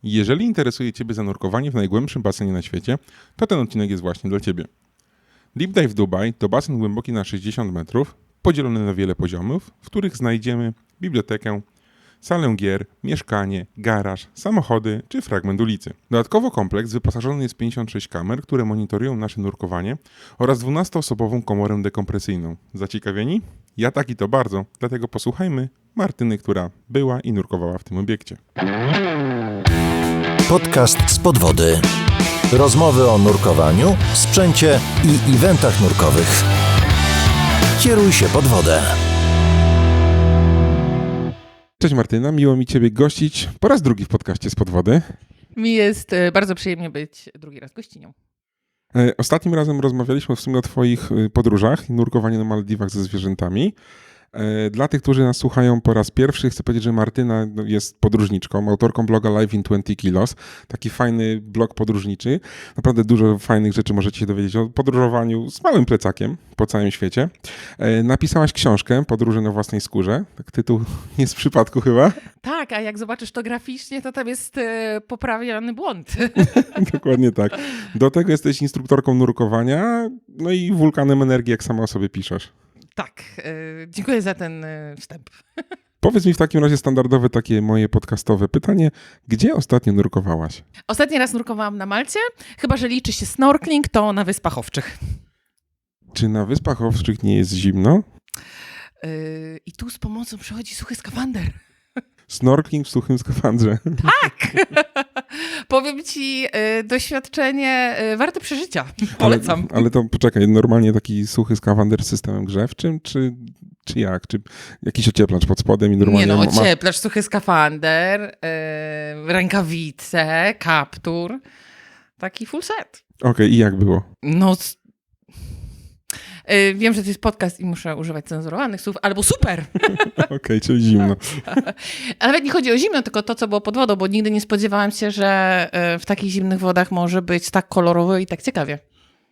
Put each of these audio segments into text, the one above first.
Jeżeli interesuje Ciebie zanurkowanie w najgłębszym basenie na świecie, to ten odcinek jest właśnie dla Ciebie. Deep Dive Dubai to basen głęboki na 60 metrów, podzielony na wiele poziomów, w których znajdziemy bibliotekę, salę gier, mieszkanie, garaż, samochody czy fragment ulicy. Dodatkowo kompleks wyposażony jest w 56 kamer, które monitorują nasze nurkowanie oraz 12-osobową komorę dekompresyjną. Zaciekawieni? Ja tak i to bardzo, dlatego posłuchajmy Martyny, która była i nurkowała w tym obiekcie. Podcast Spod Wody. Rozmowy o nurkowaniu, sprzęcie i eventach nurkowych. Kieruj się pod wodę. Cześć Martyna, miło mi Ciebie gościć po raz drugi w podcaście Spod Wody. Mi jest bardzo przyjemnie być drugi raz gościnią. Ostatnim razem rozmawialiśmy w sumie o Twoich podróżach i nurkowaniu na Maldiwach ze zwierzętami. Dla tych, którzy nas słuchają po raz pierwszy, chcę powiedzieć, że Martyna jest podróżniczką, autorką bloga Live in 20 Kilos. Taki fajny blog podróżniczy. Naprawdę dużo fajnych rzeczy możecie się dowiedzieć o podróżowaniu z małym plecakiem po całym świecie. Napisałaś książkę Podróże na własnej skórze. Tak tytuł nie z przypadku chyba. Tak, a jak zobaczysz to graficznie, to tam jest poprawiony błąd. Dokładnie tak. Do tego jesteś instruktorką nurkowania, no i wulkanem energii, jak sama o sobie piszesz. Tak, dziękuję za ten wstęp. Powiedz mi w takim razie standardowe takie moje podcastowe pytanie. Gdzie ostatnio nurkowałaś? Ostatni raz nurkowałam na Malcie, chyba że liczy się snorkeling, to na Wyspach Owczych. Czy na Wyspach Owczych nie jest zimno? I tu z pomocą przychodzi suchy skafander. Snorkeling w suchym skafandrze. Tak! Powiem ci, doświadczenie warte przeżycia. Polecam. Ale to poczekaj, normalnie taki suchy skafander z systemem grzewczym, czy jak? Czy jakiś ocieplacz pod spodem i normalnie... Nie no, ocieplacz, suchy skafander, rękawice, kaptur. Taki full set. Okej, i jak było? No, wiem, że to jest podcast i muszę używać cenzurowanych słów, albo super! Okej, czyli zimno. A nawet nie chodzi o zimno, tylko to, co było pod wodą, bo nigdy nie spodziewałam się, że w takich zimnych wodach może być tak kolorowo i tak ciekawie.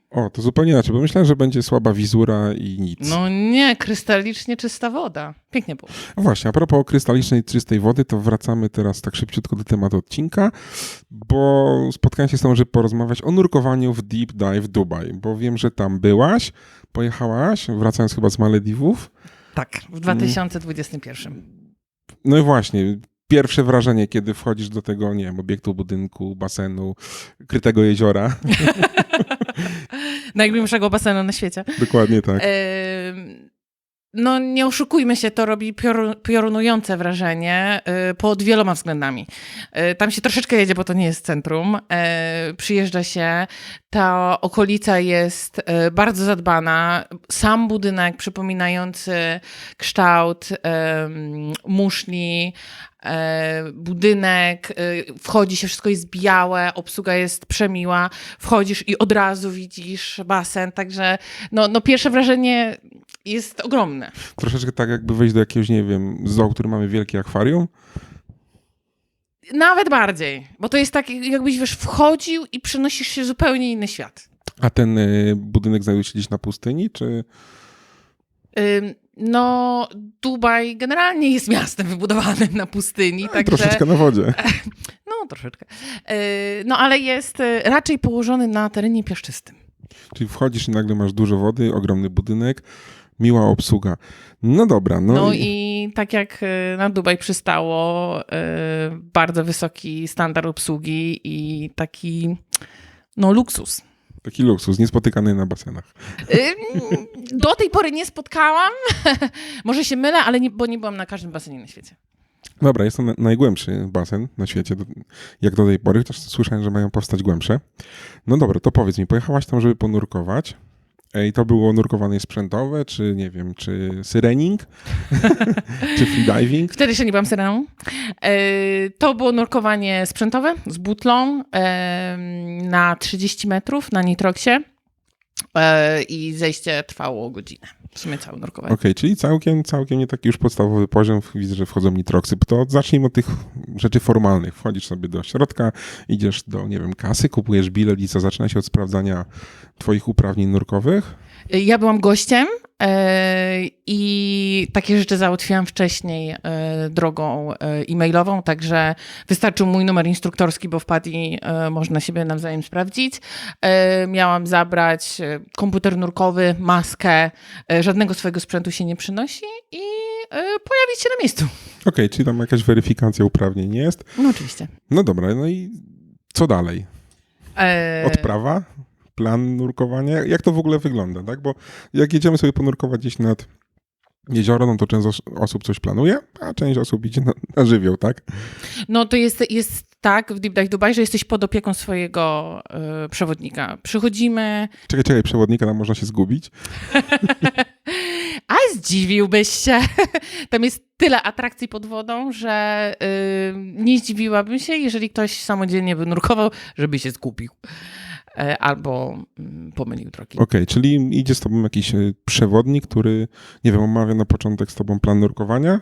O, to zupełnie inaczej, bo myślałem, że będzie słaba wizura i nic. No nie, krystalicznie czysta woda. Pięknie było. A właśnie, a propos krystalicznej, czystej wody, to wracamy teraz tak szybciutko do tematu odcinka, bo spotkałem się z tą, żeby porozmawiać o nurkowaniu w Deep Dive Dubai, bo wiem, że tam byłaś, pojechałaś, wracając chyba z Malediwów. Tak, w 2021. No i właśnie, pierwsze wrażenie, kiedy wchodzisz do tego, nie wiem, obiektu, budynku, basenu, krytego jeziora. Najgłębszego basenu na świecie. Dokładnie tak. No nie oszukujmy się, to robi piorunujące wrażenie pod wieloma względami. Tam się troszeczkę jedzie, bo to nie jest centrum. Przyjeżdża się, ta okolica jest bardzo zadbana. Sam budynek przypominający kształt muszli, budynek, wchodzi się, wszystko jest białe, obsługa jest przemiła, wchodzisz i od razu widzisz basen, także no pierwsze wrażenie jest ogromne. Troszeczkę tak jakby wejść do jakiegoś, nie wiem, zoo, który mamy wielkie akwarium. Nawet bardziej, bo to jest tak, jakbyś wchodził i przenosisz się w zupełnie inny świat. A ten budynek znajduje się gdzieś na pustyni, czy... No, Dubaj generalnie jest miastem wybudowanym na pustyni. Także... Troszeczkę na wodzie. No, troszeczkę. No, ale jest raczej położony na terenie piaszczystym. Czyli wchodzisz i nagle masz dużo wody, ogromny budynek, miła obsługa. No dobra. No i tak jak na Dubaj przystało, bardzo wysoki standard obsługi i taki, no, luksus. Taki luksus, niespotykany na basenach. Do tej pory nie spotkałam. Może się mylę, ale bo nie byłam na każdym basenie na świecie. Dobra, jest to najgłębszy basen na świecie, jak do tej pory, chociaż słyszałem, że mają powstać głębsze. No dobra, to powiedz mi, pojechałaś tam, żeby ponurkować. I to było nurkowanie sprzętowe, czy nie wiem, czy syrening, czy freediving? Wtedy jeszcze nie byłam syreną. To było nurkowanie sprzętowe z butlą na 30 metrów na nitroksie i zejście trwało godzinę. W sumie całe nurkowanie. Okej, czyli całkiem nie taki już podstawowy poziom. Widzę, że wchodzą nitroksy. To zacznijmy od tych rzeczy formalnych. Wchodzisz sobie do środka, idziesz do, nie wiem, kasy, kupujesz bilet i co? Zaczyna się od sprawdzania twoich uprawnień nurkowych? Ja byłam gościem, i takie rzeczy załatwiłam wcześniej drogą e-mailową, także wystarczył mój numer instruktorski, bo w PADI można siebie nawzajem sprawdzić. Miałam zabrać komputer nurkowy, maskę, żadnego swojego sprzętu się nie przynosi i pojawić się na miejscu. Okej, czyli tam jakaś weryfikacja uprawnień jest. No oczywiście. No dobra, no i co dalej? Odprawa? Plan nurkowania? Jak to w ogóle wygląda, tak? Bo jak jedziemy sobie ponurkować gdzieś nad jezioro, no to część osób coś planuje, a część osób idzie na żywioł, tak? No to jest tak w Deep Dive Dubai, że jesteś pod opieką swojego przewodnika. Przychodzimy... Czekaj, przewodnika, tam można się zgubić. A zdziwiłbyś się. Tam jest tyle atrakcji pod wodą, że nie zdziwiłabym się, jeżeli ktoś samodzielnie by nurkował, żeby się zgubił. Albo pomylił drogi. Okej, czyli idzie z tobą jakiś przewodnik, który, nie wiem, omawia na początek z tobą plan nurkowania?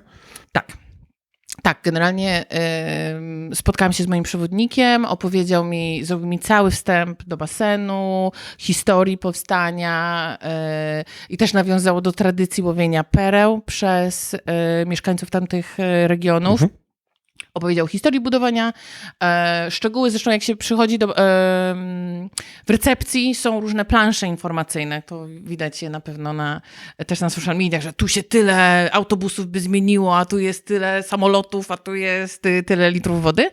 Tak. Tak, generalnie spotkałam się z moim przewodnikiem, zrobił mi cały wstęp do basenu, historii powstania i też nawiązało do tradycji łowienia pereł przez mieszkańców tamtych regionów. Opowiedział historię budowania, szczegóły, zresztą jak się przychodzi w recepcji są różne plansze informacyjne, to widać je na pewno też na social mediach, że tu się tyle autobusów by zmieniło, a tu jest tyle samolotów, a tu jest tyle litrów wody.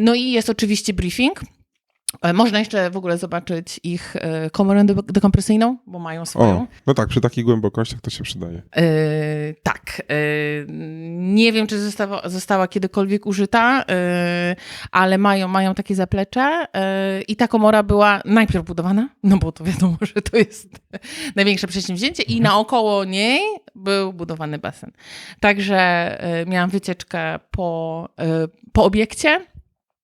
No i jest oczywiście briefing. Można jeszcze w ogóle zobaczyć ich komorę dekompresyjną, bo mają swoją. O, no tak, przy takich głębokościach to się przydaje. Tak. Nie wiem, czy została kiedykolwiek użyta, ale mają takie zaplecze i ta komora była najpierw budowana, no bo to wiadomo, że to jest największe przedsięwzięcie i naokoło niej był budowany basen. Także miałam wycieczkę po obiekcie.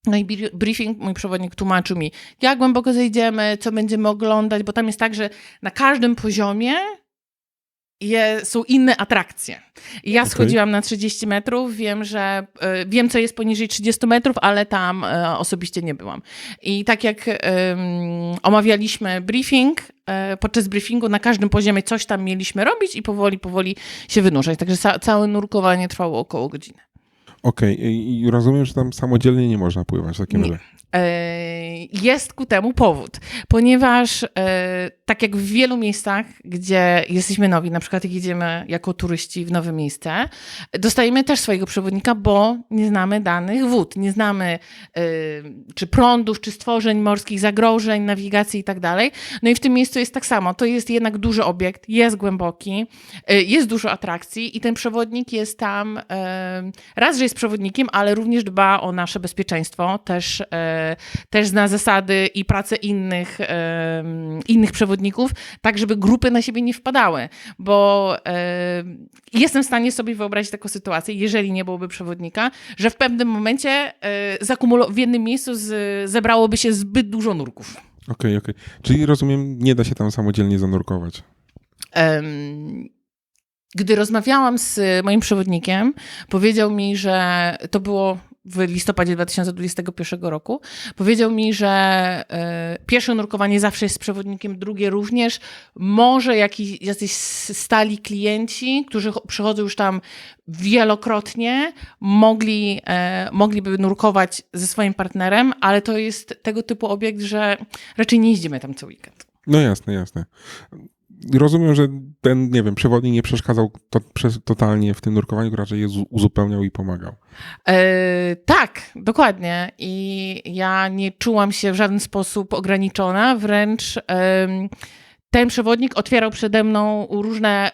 No i briefing, mój przewodnik tłumaczył mi, jak głęboko zejdziemy, co będziemy oglądać, bo tam jest tak, że na każdym poziomie są inne atrakcje. I ja schodziłam na 30 metrów, wiem, co jest poniżej 30 metrów, ale tam osobiście nie byłam. I tak jak omawialiśmy briefing, podczas briefingu na każdym poziomie coś tam mieliśmy robić i powoli się wynurzać. Także całe nurkowanie trwało około godziny. Okej, i rozumiem, że tam samodzielnie nie można pływać w takim razie. Jest ku temu powód, ponieważ tak jak w wielu miejscach, gdzie jesteśmy nowi, na przykład jak jedziemy jako turyści w nowe miejsce, dostajemy też swojego przewodnika, bo nie znamy danych wód, nie znamy czy prądów, czy stworzeń morskich, zagrożeń, nawigacji i tak dalej. No i w tym miejscu jest tak samo. To jest jednak duży obiekt, jest głęboki, jest dużo atrakcji i ten przewodnik jest tam, raz, że jest przewodnikiem, ale również dba o nasze bezpieczeństwo, też zna zasady i pracę innych przewodników, tak żeby grupy na siebie nie wpadały, bo jestem w stanie sobie wyobrazić taką sytuację, jeżeli nie byłoby przewodnika, że w pewnym momencie w jednym miejscu zebrałoby się zbyt dużo nurków. Okej. Czyli rozumiem, nie da się tam samodzielnie zanurkować. Gdy rozmawiałam z moim przewodnikiem, powiedział mi, że to było w listopadzie 2021 roku, powiedział mi, że pierwsze nurkowanie zawsze jest z przewodnikiem, drugie również. Może jacyś stali klienci, którzy przychodzą już tam wielokrotnie, mogliby nurkować ze swoim partnerem, ale to jest tego typu obiekt, że raczej nie jeździmy tam co weekend. No jasne. Rozumiem, że ten, nie wiem, przewodnik nie przeszkadzał totalnie w tym nurkowaniu, raczej je uzupełniał i pomagał. Tak, dokładnie. I ja nie czułam się w żaden sposób ograniczona, wręcz ten przewodnik otwierał przede mną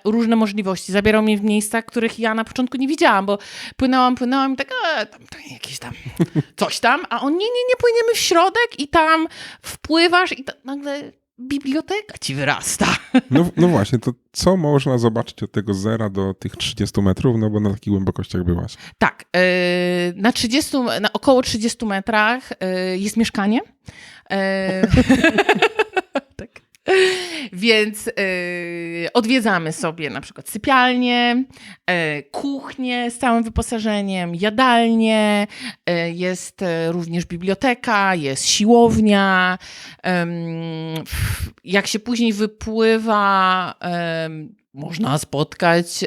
różne możliwości. Zabierał mnie w miejsca, których ja na początku nie widziałam, bo płynęłam i tak, tam jakieś tam coś tam, a on nie płyniemy w środek i tam wpływasz i nagle biblioteka ci wyrasta. No właśnie, to co można zobaczyć od tego 0 do tych 30 metrów, no bo na takich głębokościach byłaś. Tak, na około 30 metrach jest mieszkanie. Tak. Więc odwiedzamy sobie na przykład sypialnię, kuchnię z całym wyposażeniem, jadalnię, jest również biblioteka, jest siłownia. Jak się później wypływa, można spotkać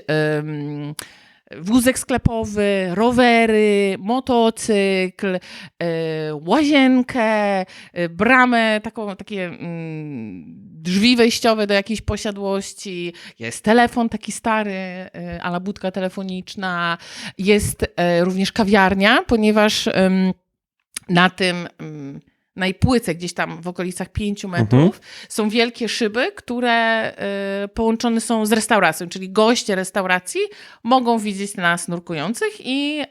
wózek sklepowy, rowery, motocykl, łazienkę, bramę, takie drzwi wejściowe do jakiejś posiadłości, jest telefon taki stary, a la budka telefoniczna, jest również kawiarnia, ponieważ na tym najpłycej, gdzieś tam w okolicach 5 metrów, są wielkie szyby, które połączone są z restauracją, czyli goście restauracji mogą widzieć nas nurkujących i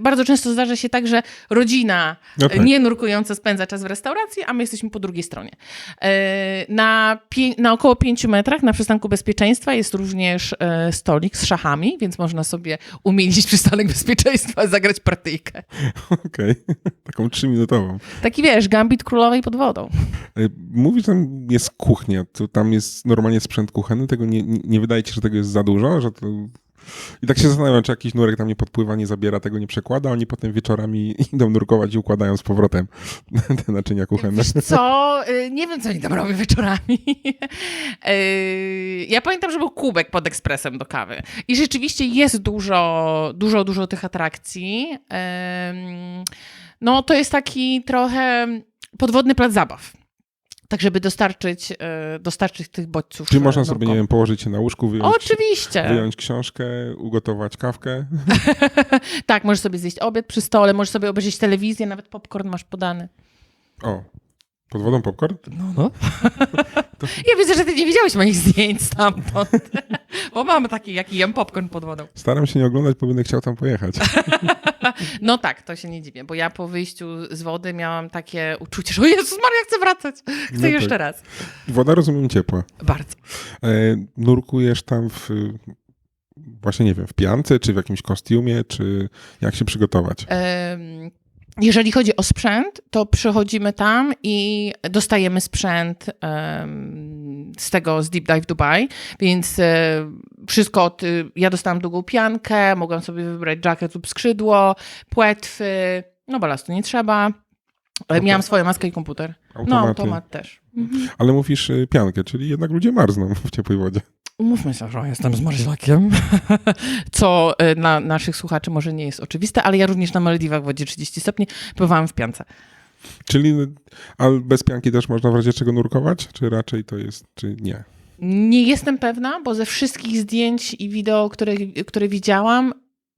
bardzo często zdarza się tak, że rodzina nie nurkująca spędza czas w restauracji, a my jesteśmy po drugiej stronie. Na około 5 metrach na przystanku bezpieczeństwa jest również stolik z szachami, więc można sobie umieścić przystanek bezpieczeństwa, zagrać partyjkę. Okej. Taką 3-minutową. Taki wiesz, gambit królowej pod wodą. Mówisz, że tam jest kuchnia, to tam jest normalnie sprzęt kuchenny, tego nie wydaje ci się, że tego jest za dużo? Że to... I tak się zastanawiam, czy jakiś nurek tam nie podpływa, nie zabiera, tego nie przekłada, oni potem wieczorami idą nurkować i układają z powrotem te naczynia kuchenne. Wiesz co? Nie wiem, co oni tam robią wieczorami. Ja pamiętam, że był kubek pod ekspresem do kawy. I rzeczywiście jest dużo tych atrakcji. No to jest taki trochę podwodny plac zabaw. Tak, żeby dostarczyć tych bodźców. Czy można sobie, nie wiem, położyć się na łóżku, Oczywiście. Wyjąć książkę, ugotować kawkę? Tak, możesz sobie zjeść obiad przy stole, możesz sobie obejrzeć telewizję, nawet popcorn masz podany. O, pod wodą popcorn? No. Ja widzę, że ty nie widziałeś moich zdjęć stamtąd. Bo mamy taki, jaki jem popcorn pod wodą. Staram się nie oglądać, bo będę chciał tam pojechać. No tak, to się nie dziwię, bo ja po wyjściu z wody miałam takie uczucie, że o Jezus Maria, chcę wracać. Chcę jeszcze raz. Woda, rozumiem, ciepła. Bardzo. Nurkujesz tam właśnie nie wiem, w piance, czy w jakimś kostiumie, czy jak się przygotować? Jeżeli chodzi o sprzęt, to przychodzimy tam i dostajemy sprzęt z Deep Dive Dubai, więc wszystko ja dostałam długą piankę, mogłam sobie wybrać jacket lub skrzydło, płetwy, no balastu nie trzeba. Miałam swoją maskę i komputer. Automaty. No, automat też. Ale mówisz piankę, czyli jednak ludzie marzną w ciepłej wodzie. Umówmy się, że jestem zmarzlakiem, co dla naszych słuchaczy może nie jest oczywiste, ale ja również na Malediwach w wodzie 30 stopni pływałam w piance. Czyli a bez pianki też można w razie czego nurkować? Czy raczej to jest, czy nie? Nie jestem pewna, bo ze wszystkich zdjęć i wideo, które widziałam,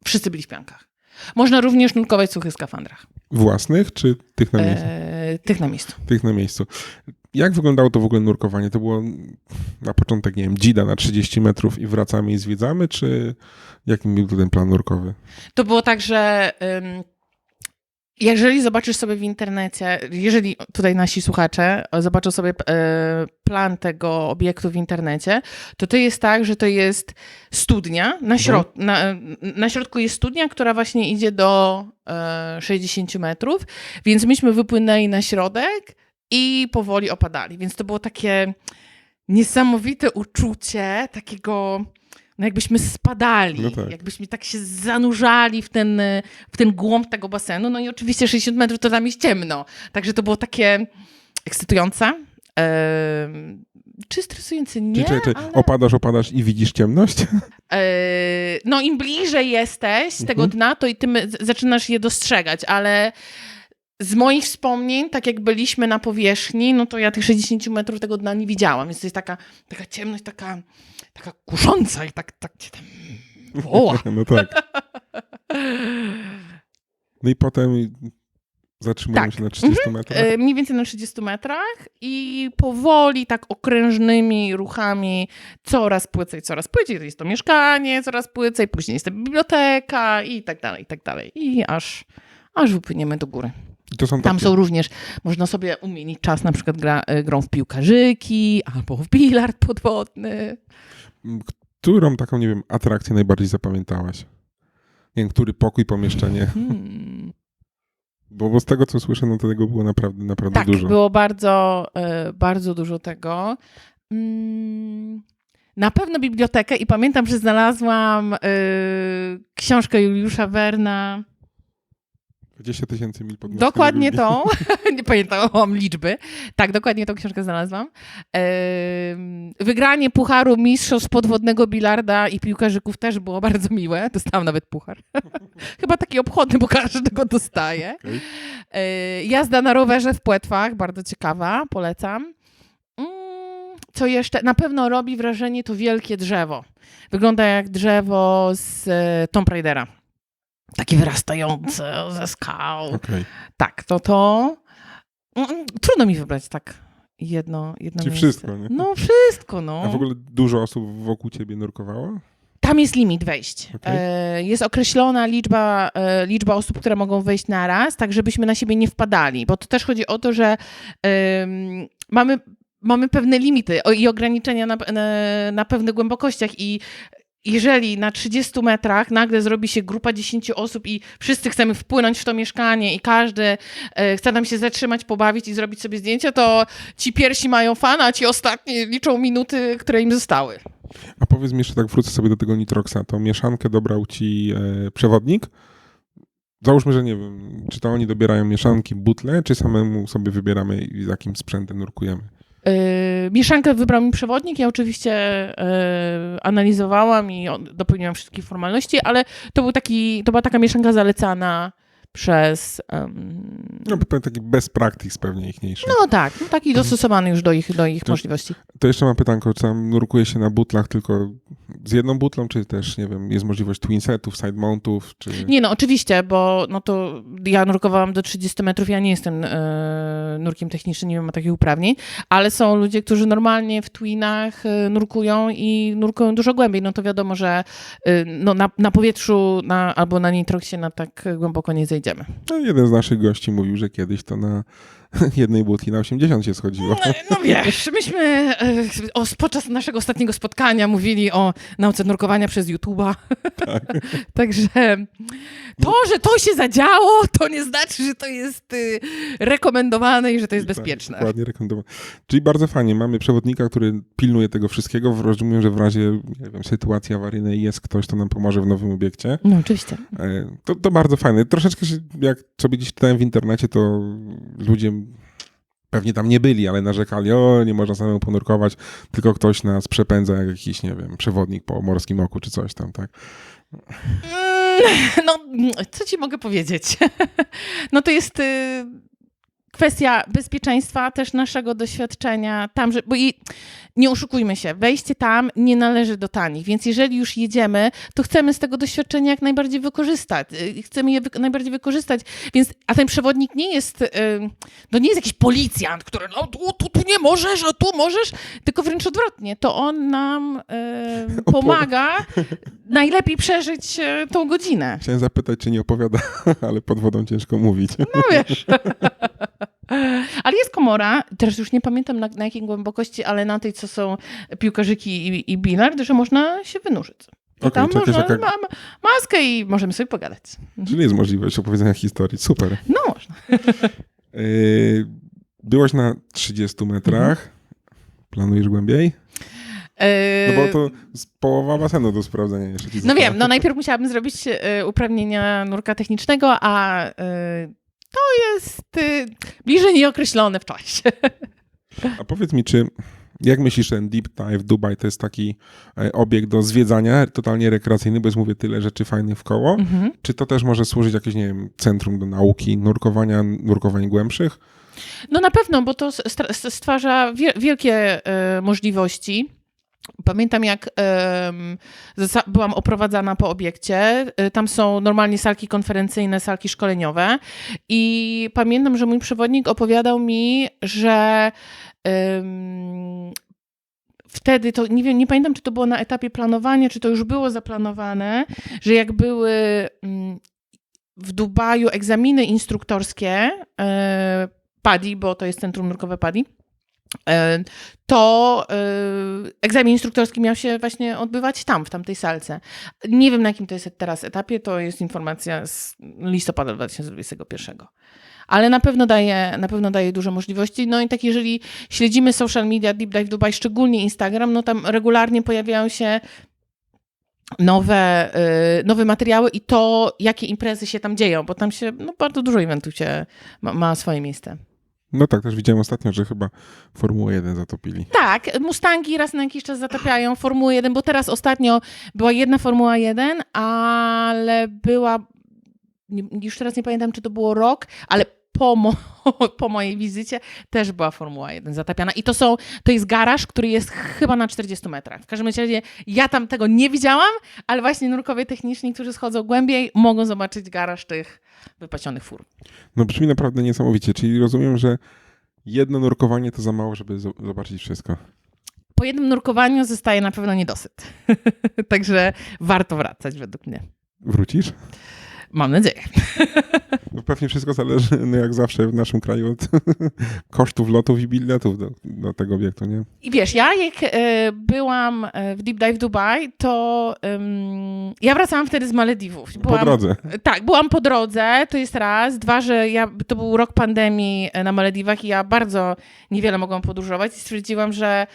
wszyscy byli w piankach. Można również nurkować w suchych skafandrach. Własnych, czy tych na miejscu? Tych na miejscu. Tych na miejscu. Jak wyglądało to w ogóle nurkowanie? To było na początek, nie wiem, dzida na 30 metrów i wracamy i zwiedzamy, czy jaki był ten plan nurkowy? To było tak, że jeżeli zobaczysz sobie w internecie, jeżeli tutaj nasi słuchacze zobaczą sobie plan tego obiektu w internecie, to jest tak, że to jest studnia, na środku jest studnia, która właśnie idzie do 60 metrów, więc myśmy wypłynęli na środek i powoli opadali, więc to było takie niesamowite uczucie takiego, no jakbyśmy spadali, no tak. Jakbyśmy tak się zanurzali w ten głąb tego basenu, no i oczywiście 60 metrów to tam jest ciemno, także to było takie ekscytujące, czy stresujące? Nie, Czy ale... opadasz i widzisz ciemność? No im bliżej jesteś z tego dna, to i tym zaczynasz je dostrzegać, ale z moich wspomnień, tak jak byliśmy na powierzchni, no to ja tych 60 metrów tego dna nie widziałam, więc to jest taka ciemność, taka kusząca i tak cię tam woła. No tak. No i potem zatrzymujemy się na 30 metrach? Mniej więcej na 30 metrach i powoli, tak okrężnymi ruchami coraz płycej. Jest to mieszkanie, coraz płycej, później jest to biblioteka i tak dalej. I aż wypłyniemy do góry. Tam są również, można sobie umienić czas, na przykład grą w piłkarzyki albo w bilard podwodny. Którą taką, nie wiem, atrakcję najbardziej zapamiętałaś? Nie wiem, który pokój, pomieszczenie? Bo z tego, co słyszę, no to tego było naprawdę Tak, dużo. było bardzo, bardzo dużo tego. Na pewno bibliotekę i pamiętam, że znalazłam książkę Juliusza Werna. 20 000 mil pod Dokładnie tą. Nie pamiętałam liczby. Tak, dokładnie tą książkę znalazłam. Wygranie pucharu mistrzostw podwodnego bilarda i piłkarzyków też było bardzo miłe. Dostałam nawet puchar. Chyba taki obchodny, bo każdy go dostaje. Okay. Jazda na rowerze w Płetwach, bardzo ciekawa, polecam. Co jeszcze? Na pewno robi wrażenie to wielkie drzewo. Wygląda jak drzewo z Tomb Raidera. Takie wyrastające ze skał. Okay. Tak, to... Trudno mi wybrać tak jedno Czyli miejsce. wszystko, nie? No wszystko, no. A w ogóle dużo osób wokół ciebie nurkowało? Tam jest limit wejść. Okay. Jest określona liczba osób, które mogą wejść naraz, tak żebyśmy na siebie nie wpadali. Bo to też chodzi o to, że mamy pewne limity i ograniczenia na pewnych głębokościach i jeżeli na 30 metrach nagle zrobi się grupa 10 osób i wszyscy chcemy wpłynąć w to mieszkanie i każdy chce nam się zatrzymać, pobawić i zrobić sobie zdjęcie, to ci pierwsi mają fan, a ci ostatni liczą minuty, które im zostały. A powiedz mi jeszcze, tak wrócę sobie do tego Nitroxa, to mieszankę dobrał ci przewodnik? Załóżmy, że nie wiem, czy to oni dobierają mieszanki, butle, czy samemu sobie wybieramy, z jakim sprzętem nurkujemy? Mieszankę wybrał mi przewodnik, ja oczywiście analizowałam i dopełniłam wszystkie formalności, ale to była taka mieszanka zalecana przez... No pewnie taki best practice pewnie ichniejszy. No tak, taki dostosowany już do ich możliwości. To jeszcze mam pytanko, czy tam nurkuje się na butlach tylko z jedną butlą, czy też, nie wiem, jest możliwość twin setów, side mountów, czy... Nie, no oczywiście, bo no to ja nurkowałam do 30 metrów, ja nie jestem nurkiem technicznym, nie mam takich uprawnień, ale są ludzie, którzy normalnie w twinach nurkują i nurkują dużo głębiej, no to wiadomo, że no, na powietrzu albo na Nitroxie na tak głęboko nie zejdziemy. No, jeden z naszych gości mówił, że kiedyś to na jednej butli na 80 się schodziło. No wiesz, myśmy podczas naszego ostatniego spotkania mówili o nauce nurkowania przez YouTube'a. Tak. Także to, że to się zadziało, to nie znaczy, że to jest rekomendowane i że to jest bezpieczne. Tak, dokładnie rekomendowane. Czyli bardzo fajnie. Mamy przewodnika, który pilnuje tego wszystkiego. Rozumiem, że w razie, nie wiem, sytuacji awaryjnej jest ktoś, kto nam pomoże w nowym obiekcie. No oczywiście. To bardzo fajne. Troszeczkę jak sobie gdzieś czytałem w internecie, to ludzie pewnie tam nie byli, ale narzekali, nie można samemu ponurkować, tylko ktoś nas przepędza jak jakiś, nie wiem, przewodnik po morskim oku czy coś tam, tak? No, co ci mogę powiedzieć? No to jest kwestia bezpieczeństwa, też naszego doświadczenia tam, bo nie oszukujmy się, wejście tam nie należy do tanich, więc jeżeli już jedziemy, to chcemy z tego doświadczenia jak najbardziej wykorzystać. Chcemy je najbardziej wykorzystać, więc, a ten przewodnik nie jest, to nie jest jakiś policjant, który no tu nie możesz, a tu możesz, tylko wręcz odwrotnie. To on nam pomaga najlepiej przeżyć tą godzinę. Chciałem zapytać, czy nie opowiada, ale pod wodą ciężko mówić. No wiesz. Ale jest komora, teraz już nie pamiętam na jakiej głębokości, ale na tej, co są piłkarzyki i bilard, że można się wynurzyć. I tam można, mam maskę i możemy sobie pogadać. Czyli jest możliwość opowiedzenia historii. Super. No można. Byłaś na 30 metrach. Planujesz głębiej? No bo to połowa basenu do sprawdzenia jeszcze. No wiem, no najpierw musiałabym zrobić uprawnienia nurka technicznego, a to jest bliżej nieokreślone w czasie. A powiedz mi, jak myślisz, ten Deep Dive Dubai to jest taki obiekt do zwiedzania, totalnie rekreacyjny, bo jest, mówię, tyle rzeczy fajnych wkoło? Czy to też może służyć jakieś, nie wiem, centrum do nauki, nurkowań głębszych? No na pewno, bo to stwarza wielkie możliwości. Pamiętam, jak byłam oprowadzana po obiekcie. Tam są normalnie salki konferencyjne, salki szkoleniowe i pamiętam, że mój przewodnik opowiadał mi, że wtedy, to nie pamiętam, czy to było na etapie planowania, czy to już było zaplanowane, że jak były w Dubaju egzaminy instruktorskie PADI, bo to jest Centrum Nurkowe PADI, to egzamin instruktorski miał się właśnie odbywać tam, w tamtej salce. Nie wiem, na jakim to jest teraz etapie, to jest informacja z listopada 2021. Ale na pewno daje dużo możliwości. No i tak, jeżeli śledzimy social media Deep Dive Dubai, szczególnie Instagram, no tam regularnie pojawiają się nowe materiały i to, jakie imprezy się tam dzieją, bo tam się bardzo dużo eventów ma swoje miejsce. No tak, też widziałem ostatnio, że chyba Formułę 1 zatopili. Tak, Mustangi raz na jakiś czas zatapiają Formułę 1, bo teraz ostatnio była jedna Formuła 1, ale już teraz nie pamiętam, czy to było rok, ale po mojej wizycie też była Formuła 1 zatapiana. I to jest garaż, który jest chyba na 40 metrach. W każdym razie ja tam tego nie widziałam, ale właśnie nurkowie techniczni, którzy schodzą głębiej, mogą zobaczyć garaż tych wypasionych fur. No brzmi naprawdę niesamowicie, czyli rozumiem, że jedno nurkowanie to za mało, żeby zobaczyć wszystko. Po jednym nurkowaniu zostaje na pewno niedosyt. Także warto wracać według mnie. Wrócisz? Mam nadzieję. No pewnie wszystko zależy, no jak zawsze w naszym kraju, od kosztów lotów i biletów do tego obiektu, nie? I wiesz, ja jak byłam w Deep Dive Dubai, to ja wracałam wtedy z Malediwów. Po drodze. Tak, byłam po drodze, to jest raz. Dwa, że to był rok pandemii na Malediwach i ja bardzo niewiele mogłam podróżować i stwierdziłam, że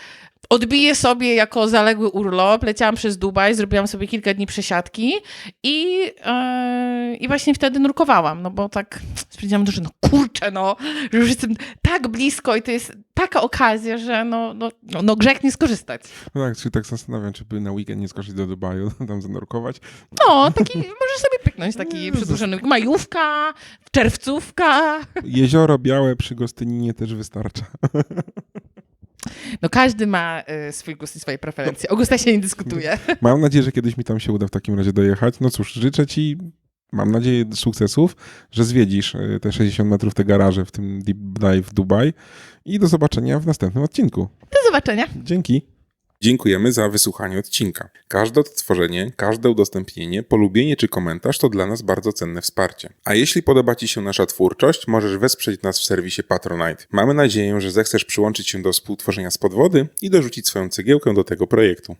odbiję sobie jako zaległy urlop, leciałam przez Dubaj, zrobiłam sobie kilka dni przesiadki i właśnie wtedy nurkowałam, no bo tak stwierdziłam, że kurczę, że już jestem tak blisko i to jest taka okazja, że grzech nie skorzystać. No tak, czy tak zastanawiam, czy by na weekend nie skoczyć do Dubaju, tam zanurkować. No, możesz sobie pyknąć taki przedłużony, majówka, czerwcówka. Jezioro Białe przy Gostyninie też wystarcza. No każdy ma swój gust i swoje preferencje. Augusta się nie dyskutuje. Mam nadzieję, że kiedyś mi tam się uda w takim razie dojechać. No cóż, życzę ci, mam nadzieję, sukcesów, że zwiedzisz te 60 metrów, te garaże w tym Deep Dive Dubai i do zobaczenia w następnym odcinku. Do zobaczenia. Dzięki. Dziękujemy za wysłuchanie odcinka. Każde odtworzenie, każde udostępnienie, polubienie czy komentarz to dla nas bardzo cenne wsparcie. A jeśli podoba Ci się nasza twórczość, możesz wesprzeć nas w serwisie Patronite. Mamy nadzieję, że zechcesz przyłączyć się do współtworzenia Spod Wody i dorzucić swoją cegiełkę do tego projektu.